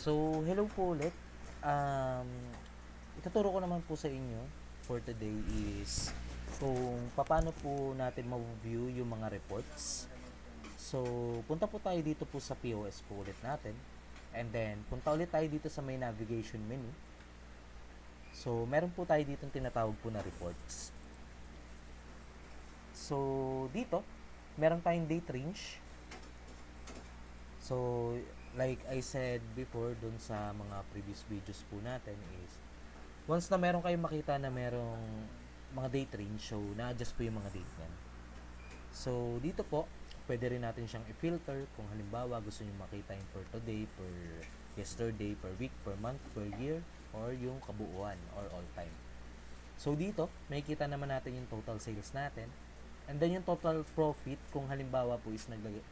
So, hello po ulit. Um, Ituturo ko naman po sa inyo for today is kung paano po natin ma-view yung mga reports. So, punta po tayo dito po sa POS po ulit natin. And then, punta ulit tayo dito sa may navigation menu. So, meron po tayo dito tinatawag po na reports. So, dito, meron tayong date range. So, like I said before dun sa mga previous videos po natin is once na meron kayong makita na merong mga date range, so na-adjust po yung mga date niyan. So, dito po, pwede rin natin siyang i-filter kung halimbawa gusto niyo makita yung per today, per yesterday, per week, per month, per year, or yung kabuuan or all time. So, dito, makikita naman natin yung total sales natin. And then yung total profit kung halimbawa po is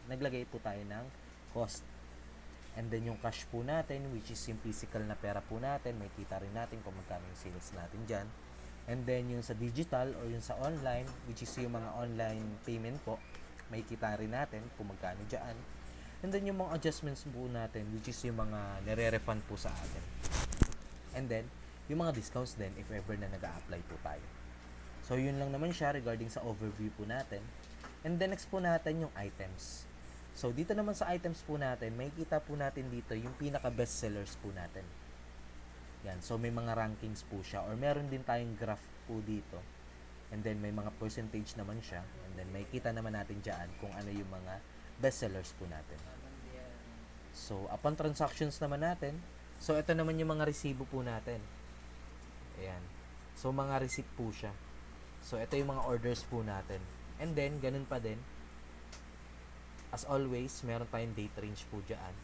naglagay po tayo ng cost. And then yung cash po natin, which is yung physical na pera po natin, may kita rin natin kung magkano yung sales natin dyan. And then yung sa digital or yung sa online, which is yung mga online payment po, may kita rin natin kung magkano dyan. And then yung mga adjustments po natin, which is yung mga nire-refund po sa atin. And then, yung mga discounts din if ever na nag-a-apply po tayo. So, yun lang naman siya regarding sa overview po natin. And then, next po natin yung items. So, dito naman sa items po natin, may kita po natin dito yung pinaka-best sellers po natin. Yan. So, may mga rankings po siya. Or meron din tayong graph po dito. And then, may mga percentage naman siya. And then, may kita naman natin dyan kung ano yung mga best sellers po natin. So, upon transactions naman natin, so, ito naman yung mga resibo po natin. Ayan. So, mga receipt po siya. So, ito yung mga orders po natin. And then, ganun pa din. As always, meron tayong date range po dyan.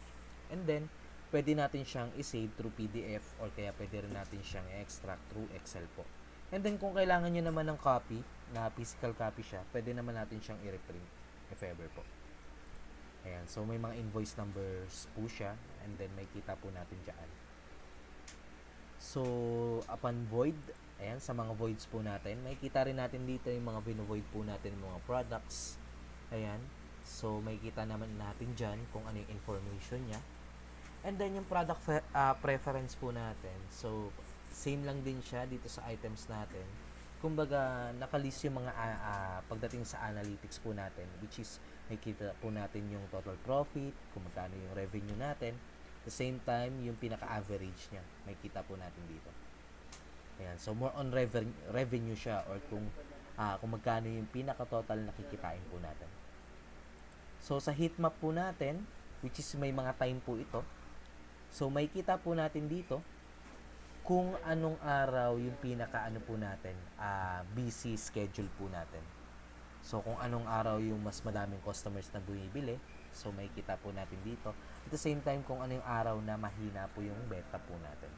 And then, pwede natin siyang i-save through PDF or kaya pwede rin natin siyang i-extract through Excel po. And then, kung kailangan nyo naman ng copy, na physical copy siya, pwede naman natin siyang i-reprint if ever po. Ayan. So, may mga invoice numbers po siya. And then, may kita po natin dyan. So, upon void, ayan, sa mga voids po natin, may kita rin natin dito yung mga vino-void po natin, mga products. Ayan. So, may kita naman natin dyan kung ano yung information niya. And then, yung product preference po natin. So, same lang din siya dito sa items natin. Kumbaga, nakalist yung mga pagdating sa analytics po natin, which is, may kita po natin yung total profit, kung magkano yung revenue natin. At the same time, yung pinaka-average niya, may kita po natin dito. Ayan. So, more on revenue siya or kung magkano yung pinaka-total na kikitain po natin. So, sa heat map po natin, which is may mga time po ito, so, may kita po natin dito kung anong araw yung pinaka-ano po natin, busy schedule po natin. So, kung anong araw yung mas madaming customers na bumibili, so, may kita po natin dito. At the same time, kung ano yung araw na mahina po yung beta po natin.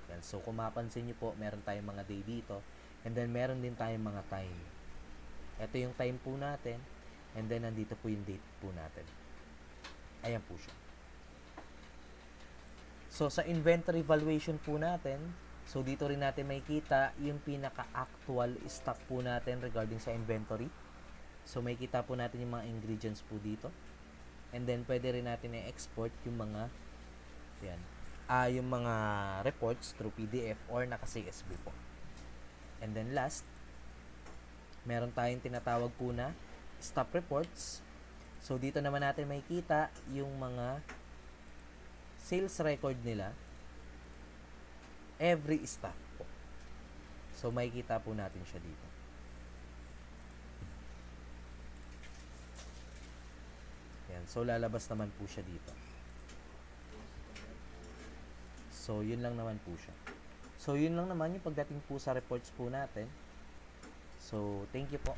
Yan. So, kung mapansin nyo po, meron tayong mga day dito. And then, meron din tayong mga time. Ito yung time po natin. And then, nandito po yung date po natin. Ayan po siya. So, sa inventory valuation po natin, so, dito rin natin makikita yung pinaka-actual stock po natin regarding sa inventory. So, may kita po natin yung mga ingredients po dito. And then, pwede rin natin i-export yung mga yan, yung mga reports through PDF or naka-CSV po. And then, last, meron tayong tinatawag po na stop reports. So, dito naman natin makikita yung mga sales record nila every staff po. So, makikita po natin siya dito. Yan. So, lalabas naman po siya dito. So, yun lang naman po siya. So, yun lang naman yung pagdating po sa reports po natin. So, thank you po.